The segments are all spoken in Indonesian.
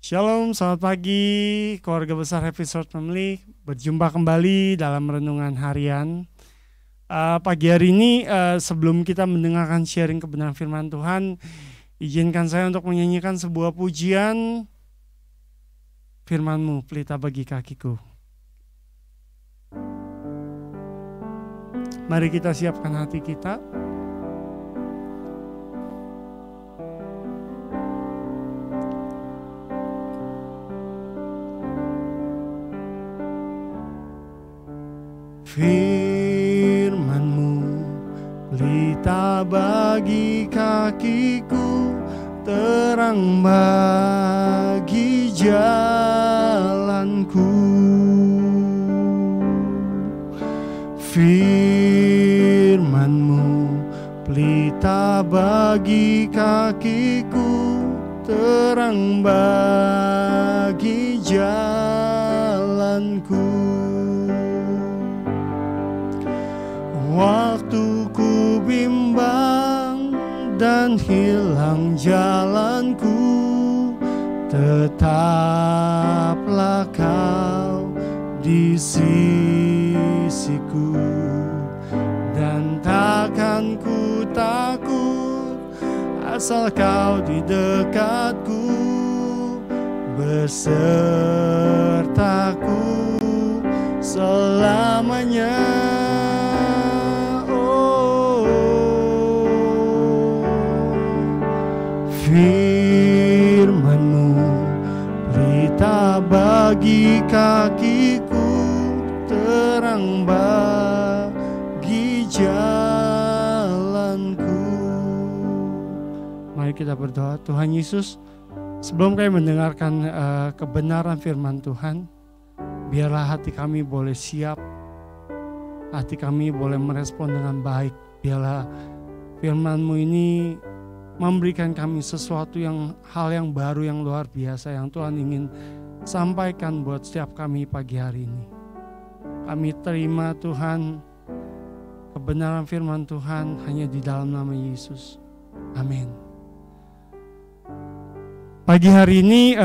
Shalom, selamat pagi keluarga besar Happy Sword Family. Berjumpa kembali dalam renungan harian. Pagi hari ini sebelum kita mendengarkan sharing kebenaran firman Tuhan, izinkan saya untuk menyanyikan sebuah pujian. Firman-Mu pelita bagi kakiku. Mari kita siapkan hati kita. Firman-Mu pelita bagi kakiku, terang bagi jalanku. Firman-Mu pelita bagi kakiku, terang bagi jalanku. Waktu ku bimbang dan hilang jalanku, tetaplah Kau di sisiku, dan takkan ku takut asal Kau di dekatku, besertaku selamanya. Firman-Mu pelita bagi kakiku, terang bagi jalanku. Mari kita berdoa. Tuhan Yesus, sebelum kami mendengarkan kebenaran firman Tuhan, biarlah hati kami boleh siap, hati kami boleh merespon dengan baik. Biarlah firman-Mu ini memberikan kami sesuatu hal yang baru, yang luar biasa, yang Tuhan ingin sampaikan buat setiap kami pagi hari ini. Kami terima Tuhan kebenaran firman Tuhan hanya di dalam nama Yesus. Amin. Pagi hari ini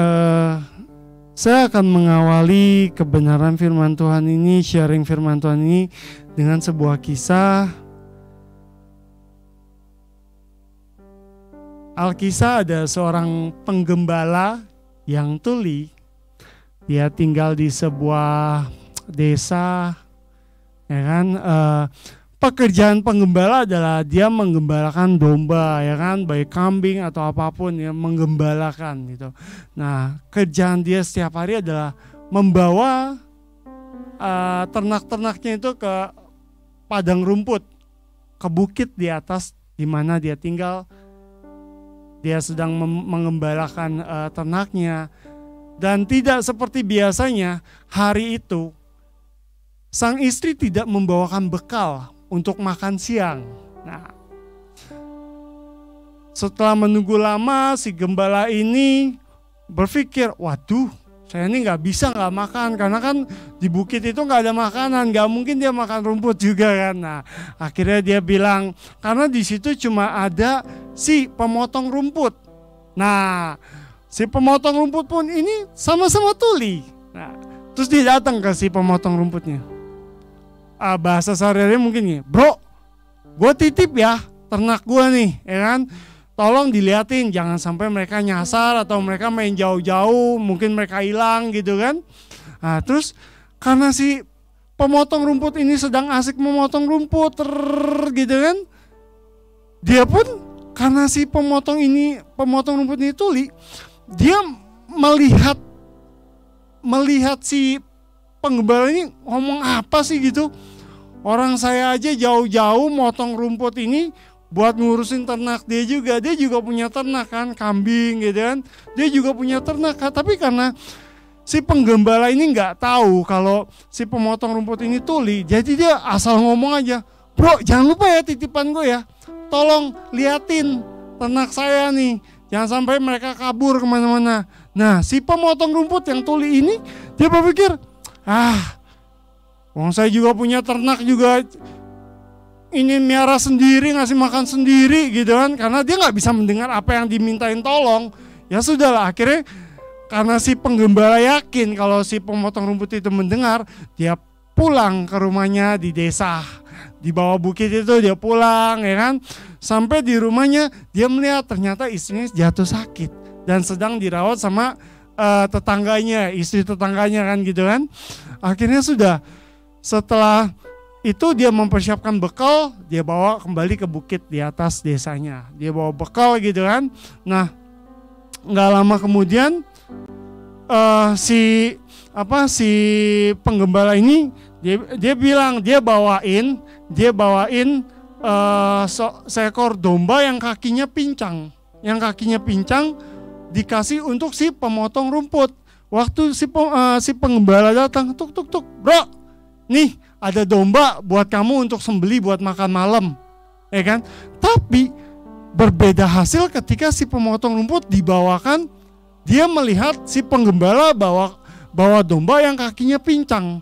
saya akan mengawali kebenaran firman Tuhan ini, sharing firman Tuhan ini dengan sebuah kisah. Alkisah ada seorang penggembala yang tuli. Dia tinggal di sebuah desa, ya kan. Pekerjaan penggembala adalah dia menggembalakan domba, ya kan, baik kambing atau apapun, ya, menggembalakan gitu. Nah, kerjaan dia setiap hari adalah membawa ternak-ternaknya itu ke padang rumput, ke bukit di atas di mana dia tinggal. Dia sedang mengembalakan ternaknya, dan tidak seperti biasanya hari itu sang istri tidak membawakan bekal untuk makan siang. Nah, setelah menunggu lama, si gembala ini berpikir, waduh, saya ini nggak bisa nggak makan, karena kan di bukit itu nggak ada makanan, nggak mungkin dia makan rumput juga kan. Nah, akhirnya dia bilang, karena di situ cuma ada si pemotong rumput. Nah, si pemotong rumput pun ini sama-sama tuli. Nah, terus dia datang ke si pemotong rumputnya. Bahasa sehari-hari mungkin nih, bro, gue titip ya ternak gue nih, ya kan. Tolong diliatin, jangan sampai mereka nyasar atau mereka main jauh-jauh, mungkin mereka hilang gitu kan. Nah, terus karena si pemotong rumput ini sedang asik memotong rumput, gitu kan. Dia pun, karena si pemotong rumput ini tuli, dia melihat si penggembala ini ngomong apa sih gitu. Orang saya aja jauh-jauh motong rumput ini buat ngurusin ternak dia juga punya ternak kan, kambing gitu kan, dia juga punya ternak kan. Tapi karena si penggembala ini nggak tahu kalau si pemotong rumput ini tuli, jadi dia asal ngomong aja, bro jangan lupa ya titipan gue ya, tolong liatin ternak saya nih, jangan sampai mereka kabur kemana-mana. Nah, si pemotong rumput yang tuli ini dia berpikir, wong saya juga punya ternak juga, ini miara sendiri, ngasih makan sendiri gitu kan, karena dia nggak bisa mendengar apa yang dimintain tolong. Ya sudahlah, akhirnya karena si penggembala yakin kalau si pemotong rumput itu mendengar, dia pulang ke rumahnya di desa. Di bawah bukit itu dia pulang, ya kan. Sampai di rumahnya dia melihat ternyata istrinya jatuh sakit dan sedang dirawat sama tetangganya, istri tetangganya kan gitu kan. Akhirnya sudah, setelah itu dia mempersiapkan bekal, dia bawa kembali ke bukit di atas desanya. Dia bawa bekal gitu kan. Nah, nggak lama kemudian si penggembala ini dia bilang dia bawain seekor domba yang kakinya pincang. Yang kakinya pincang dikasih untuk si pemotong rumput. Waktu si penggembala datang, tuk, bro, nih ada domba buat kamu untuk sembeli buat makan malam, ya kan? Tapi berbeda hasil ketika si pemotong rumput dibawakan, dia melihat si penggembala bawa domba yang kakinya pincang.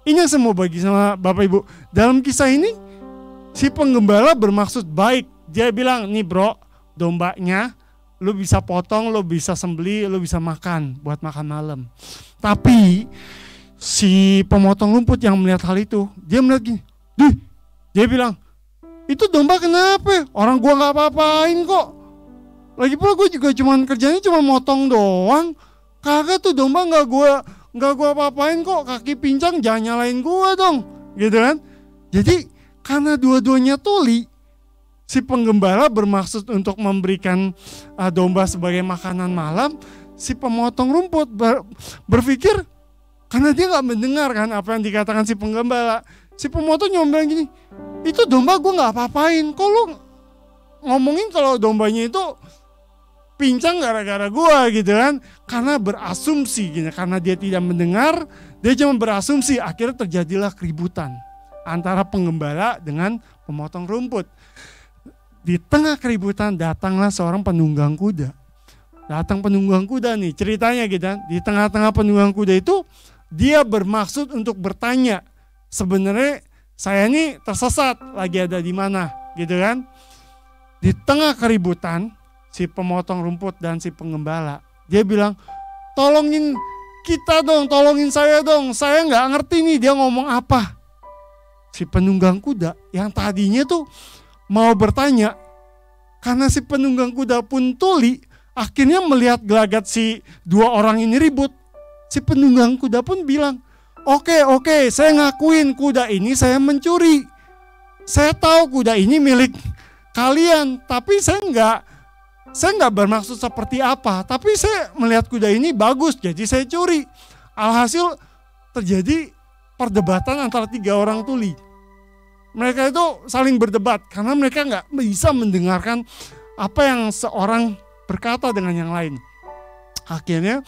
Ini yang semua bagi sama Bapak Ibu. Dalam kisah ini, si penggembala bermaksud baik. Dia bilang, nih bro, dombanya lu bisa potong, lu bisa sembeli, lu bisa makan buat makan malam. Tapi si pemotong rumput yang melihat hal itu, dia melihat gini, dia bilang, itu domba kenapa? Orang gua nggak apa-apain kok. Lagi pula gue juga kerjanya cuma motong doang. Kagak tuh domba nggak gua apa-apain kok. Kaki pincang jangan nyalain gua dong, gitu kan? Jadi karena dua-duanya tuli, si penggembala bermaksud untuk memberikan domba sebagai makanan malam. Si pemotong rumput berpikir, karena dia nggak mendengar kan apa yang dikatakan si penggembala. Si pemotong cuma bilang gini, itu domba gue nggak apa-apain. Kok lu ngomongin kalau dombanya itu pincang gara-gara gue gitu kan? Karena berasumsi gitu. Karena dia tidak mendengar, dia cuma berasumsi. Akhirnya terjadilah keributan antara penggembala dengan pemotong rumput. Di tengah keributan datanglah seorang penunggang kuda. Datang penunggang kuda nih ceritanya gitu kan. Di tengah-tengah penunggang kuda itu dia bermaksud untuk bertanya, sebenarnya saya ini tersesat, lagi ada di mana gitu kan. Di tengah keributan si pemotong rumput dan si penggembala, dia bilang, tolongin kita dong, tolongin saya dong, saya nggak ngerti nih dia ngomong apa. Si penunggang kuda yang tadinya tuh mau bertanya, karena si penunggang kuda pun tuli, akhirnya melihat gelagat si dua orang ini ribut. Si penunggang kuda pun bilang, oke, saya ngakuin kuda ini saya mencuri. Saya tahu kuda ini milik kalian, tapi saya nggak bermaksud seperti apa. Tapi saya melihat kuda ini bagus, jadi saya curi. Alhasil terjadi perdebatan antara tiga orang tuli. Mereka itu saling berdebat karena mereka nggak bisa mendengarkan apa yang seorang berkata dengan yang lain. Akhirnya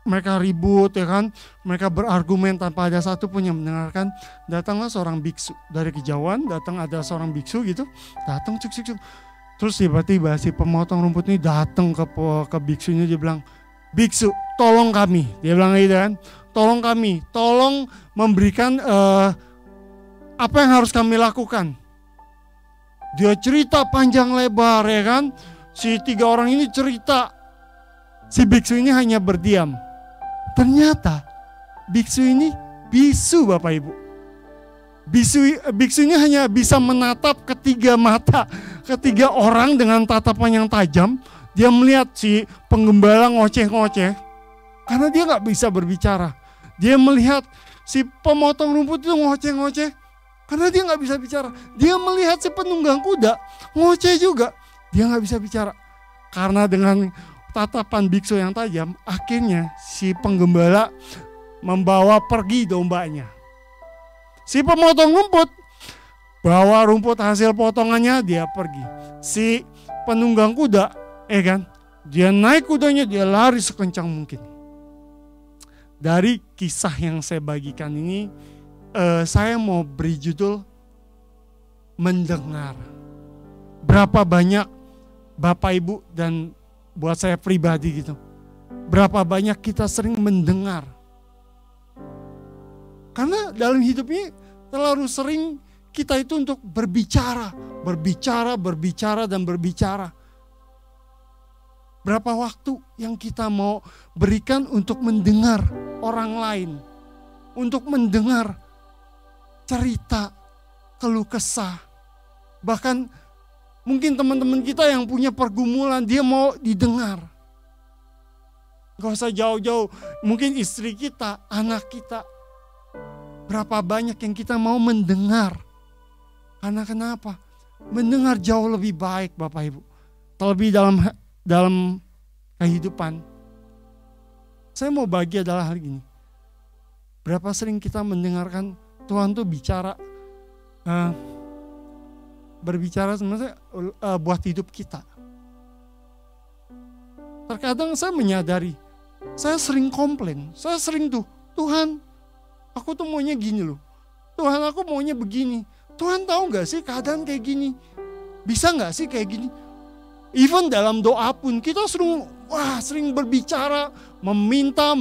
mereka ribut ya kan, mereka berargumen tanpa ada satu pun yang mendengarkan. Datanglah seorang biksu dari kejauhan, ada seorang biksu gitu, datang cuk. Terus tiba-tiba si pemotong rumput ini datang ke biksunya, dia bilang, biksu tolong kami, dia bilang gitu kan, tolong memberikan apa yang harus kami lakukan. Dia cerita panjang lebar ya kan, si tiga orang ini cerita, si biksu ini hanya berdiam. Ternyata biksu ini bisu Bapak Ibu. Biksu ini hanya bisa menatap ketiga orang dengan tatapan yang tajam. Dia melihat si penggembala ngoceh-ngoceh karena dia gak bisa berbicara. Dia melihat si pemotong rumput itu ngoceh-ngoceh karena dia gak bisa bicara. Dia melihat si penunggang kuda ngoceh juga, dia gak bisa bicara. Karena dengan tatapan biksu yang tajam, akhirnya si penggembala membawa pergi dombanya. Si pemotong rumput bawa rumput hasil potongannya, dia pergi. Si penunggang kuda, kan, dia naik kudanya, dia lari sekencang mungkin. Dari kisah yang saya bagikan ini, saya mau beri judul mendengar. Berapa banyak Bapak Ibu dan buat saya pribadi gitu, berapa banyak kita sering mendengar. Karena dalam hidup ini terlalu sering kita itu untuk berbicara. Berapa waktu yang kita mau berikan untuk mendengar orang lain, untuk mendengar cerita, keluh kesah. Bahkan mungkin teman-teman kita yang punya pergumulan, dia mau didengar. Gak usah jauh-jauh, mungkin istri kita, anak kita. Berapa banyak yang kita mau mendengar. Karena kenapa? Mendengar jauh lebih baik Bapak Ibu. Terlebih dalam kehidupan. Saya mau bagi adalah hal ini. Berapa sering kita mendengarkan Tuhan tuh berbicara sebenarnya buat hidup kita. Terkadang saya menyadari, saya sering komplain, saya sering Tuhan, aku tuh maunya gini loh. Tuhan, aku maunya begini. Tuhan tahu gak sih keadaan kayak gini? Bisa gak sih kayak gini? Even dalam doa pun kita sering berbicara, meminta,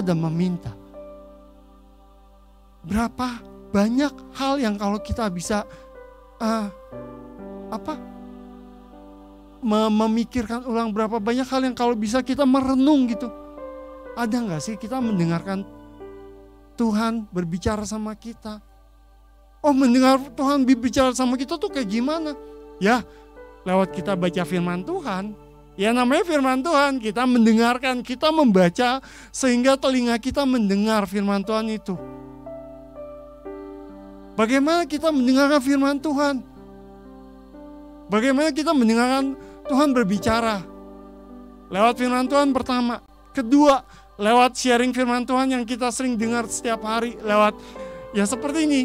dan meminta. Berapa banyak hal yang kalau kita bisa memikirkan ulang, berapa banyak hal yang kalau bisa kita merenung gitu. Ada gak sih kita mendengarkan Tuhan berbicara sama kita? Oh, mendengar Tuhan berbicara sama kita tuh kayak gimana? Ya, lewat kita baca firman Tuhan. Ya namanya firman Tuhan, kita mendengarkan, kita membaca sehingga telinga kita mendengar firman Tuhan itu. Bagaimana kita mendengarkan firman Tuhan? Bagaimana kita mendengarkan Tuhan berbicara? Lewat firman Tuhan pertama. Kedua, lewat sharing firman Tuhan yang kita sering dengar setiap hari. Lewat ya seperti ini.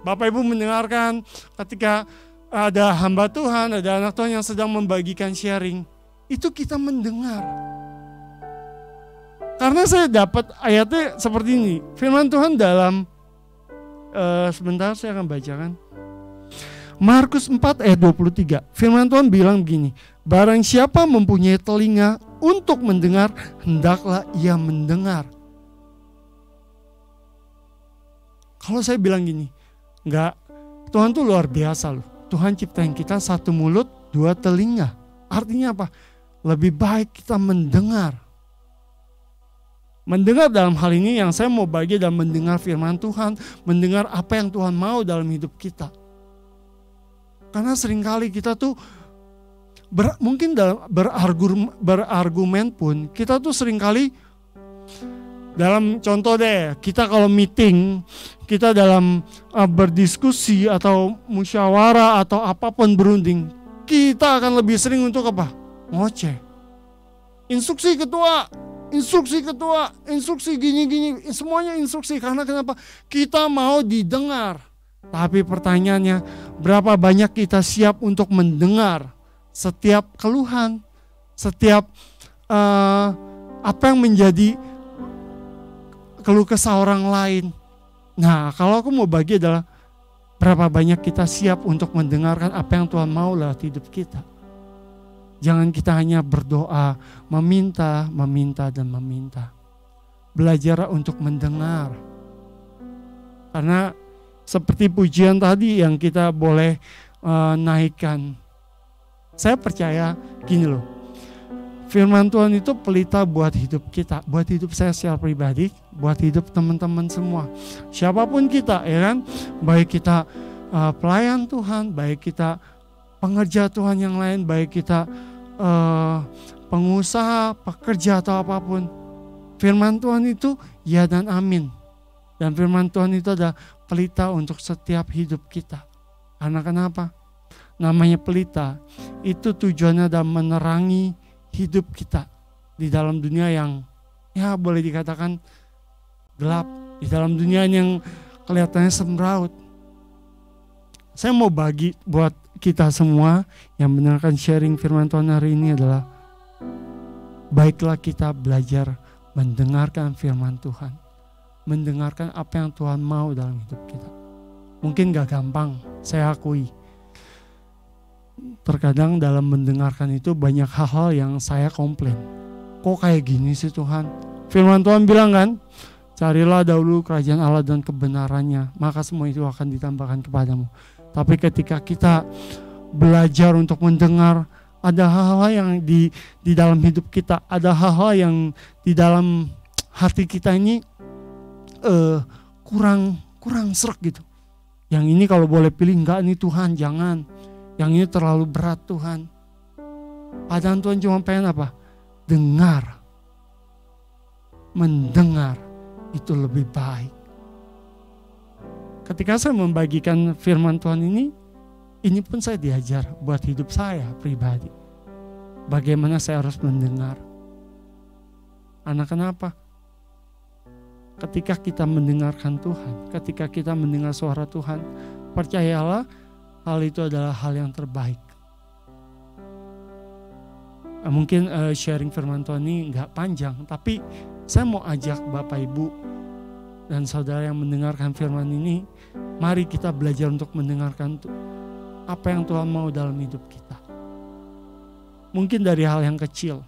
Bapak Ibu mendengarkan ketika ada hamba Tuhan, ada anak Tuhan yang sedang membagikan sharing. Itu kita mendengar. Karena saya dapat ayatnya seperti ini. Firman Tuhan dalam, sebentar saya akan bacakan. Markus 4 ayat 23. Firman Tuhan bilang begini. Barang siapa mempunyai telinga untuk mendengar, hendaklah ia mendengar. Kalau saya bilang gini, enggak, Tuhan tuh luar biasa loh. Tuhan ciptain kita satu mulut, dua telinga. Artinya apa? Lebih baik kita mendengar. Mendengar dalam hal ini yang saya mau bagi dalam mendengar firman Tuhan. Mendengar apa yang Tuhan mau dalam hidup kita. Karena seringkali kita tuh mungkin dalam berargumen pun, kita tuh seringkali dalam contoh deh, kita kalau meeting, kita dalam berdiskusi atau musyawarah atau apapun berunding, kita akan lebih sering untuk apa? Ngoceh. Instruksi ketua, instruksi gini-gini, semuanya instruksi. Karena kenapa? Kita mau didengar. Tapi pertanyaannya, berapa banyak kita siap untuk mendengar setiap keluhan, setiap apa yang menjadi keluh kesah orang lain. Nah, kalau aku mau bagi adalah berapa banyak kita siap untuk mendengarkan apa yang Tuhan mau lewat hidup kita. Jangan kita hanya berdoa, meminta, dan meminta. Belajar untuk mendengar. Karena seperti pujian tadi yang kita boleh naikkan. Saya percaya gini loh. Firman Tuhan itu pelita buat hidup kita, buat hidup saya secara pribadi, buat hidup teman-teman semua. Siapapun kita, ya kan? Baik kita pelayan Tuhan, baik kita pengerja Tuhan yang lain, baik kita pengusaha, pekerja atau apapun. Firman Tuhan itu ya dan amin. Dan firman Tuhan itu adalah pelita untuk setiap hidup kita. Karena kenapa? Namanya pelita, itu tujuannya adalah menerangi hidup kita di dalam dunia yang ya boleh dikatakan gelap, di dalam dunia yang kelihatannya semraut. Saya mau bagi buat kita semua yang mendengarkan sharing firman Tuhan hari ini adalah baiklah kita belajar mendengarkan firman Tuhan, mendengarkan apa yang Tuhan mau dalam hidup kita. Mungkin gak gampang, saya akui. Terkadang dalam mendengarkan itu banyak hal-hal yang saya komplain. Kok kayak gini sih Tuhan? Firman Tuhan bilang kan, carilah dahulu kerajaan Allah dan kebenarannya, maka semua itu akan ditambahkan kepadamu. Tapi ketika kita belajar untuk mendengar ada hal-hal yang di dalam hidup kita, ada hal-hal yang di dalam hati kita ini kurang srek gitu. Yang ini kalau boleh pilih, enggak nih Tuhan, jangan. Yang ini terlalu berat Tuhan. Padahal Tuhan cuma pengen apa? Dengar. Mendengar itu lebih baik. Ketika saya membagikan firman Tuhan ini pun saya diajar buat hidup saya pribadi. Bagaimana saya harus mendengar. Karena kenapa? Ketika kita mendengarkan Tuhan, ketika kita mendengar suara Tuhan, percayalah hal itu adalah hal yang terbaik. Mungkin sharing firman Tuhan ini gak panjang, tapi saya mau ajak Bapak Ibu dan saudara yang mendengarkan firman ini, mari kita belajar untuk mendengarkan apa yang Tuhan mau dalam hidup kita. Mungkin dari hal yang kecil,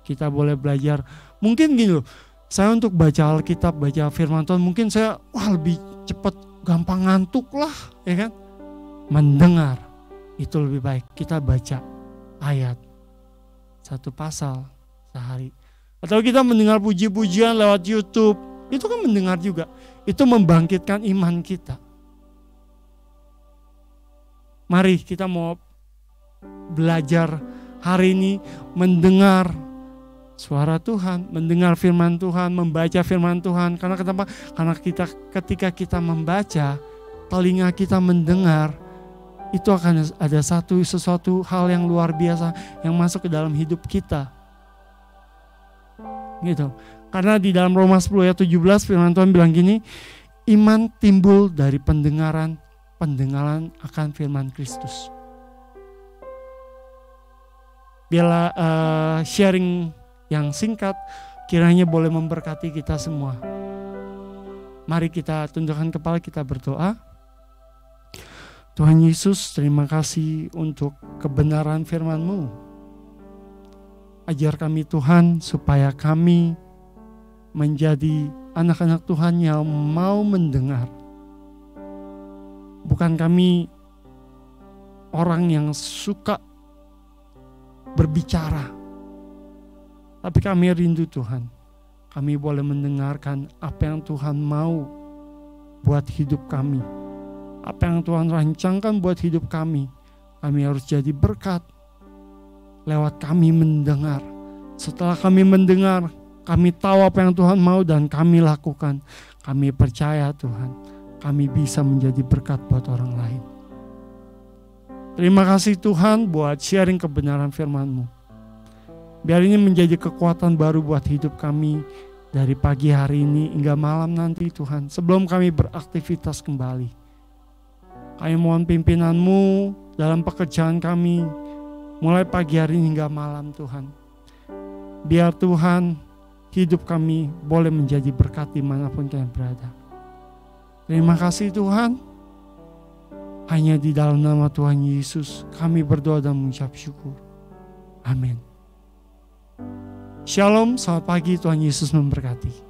kita boleh belajar. Mungkin gini loh, saya untuk baca Alkitab, baca firman Tuhan, mungkin saya lebih cepat, gampang ngantuk lah, ya kan? Mendengar itu lebih baik. Kita baca ayat 1 pasal sehari. Atau kita mendengar puji-pujian lewat YouTube, itu kan mendengar juga. Itu membangkitkan iman kita. Mari kita mau belajar hari ini mendengar suara Tuhan, mendengar firman Tuhan, membaca firman Tuhan. Karena kenapa? Karena ketika kita membaca, telinga kita mendengar, itu akan ada sesuatu hal yang luar biasa yang masuk ke dalam hidup kita. Gitu. Karena di dalam Roma 10 ayat 17 firman Tuhan bilang gini, iman timbul dari pendengaran akan firman Kristus. Biarlah sharing yang singkat kiranya boleh memberkati kita semua. Mari kita tundukkan kepala, kita berdoa. Tuhan Yesus, terima kasih untuk kebenaran firman-Mu. Ajar kami Tuhan supaya kami menjadi anak-anak Tuhan yang mau mendengar. Bukan kami orang yang suka berbicara, tapi kami rindu Tuhan. Kami boleh mendengarkan apa yang Tuhan mau buat hidup kami. Apa yang Tuhan rancangkan buat hidup kami. Kami harus jadi berkat lewat kami mendengar. Setelah kami mendengar, kami tahu apa yang Tuhan mau dan kami lakukan. Kami percaya Tuhan, kami bisa menjadi berkat buat orang lain. Terima kasih Tuhan buat sharing kebenaran firman-Mu. Biar ini menjadi kekuatan baru buat hidup kami dari pagi hari ini hingga malam nanti Tuhan. Sebelum kami beraktivitas kembali. Kami mohon pimpinan-Mu dalam pekerjaan kami mulai pagi hari hingga malam Tuhan. Biar Tuhan hidup kami boleh menjadi berkat dimanapun kami berada. Terima kasih Tuhan. Hanya di dalam nama Tuhan Yesus kami berdoa dan mengucap syukur. Amin. Shalom, selamat pagi, Tuhan Yesus memberkati.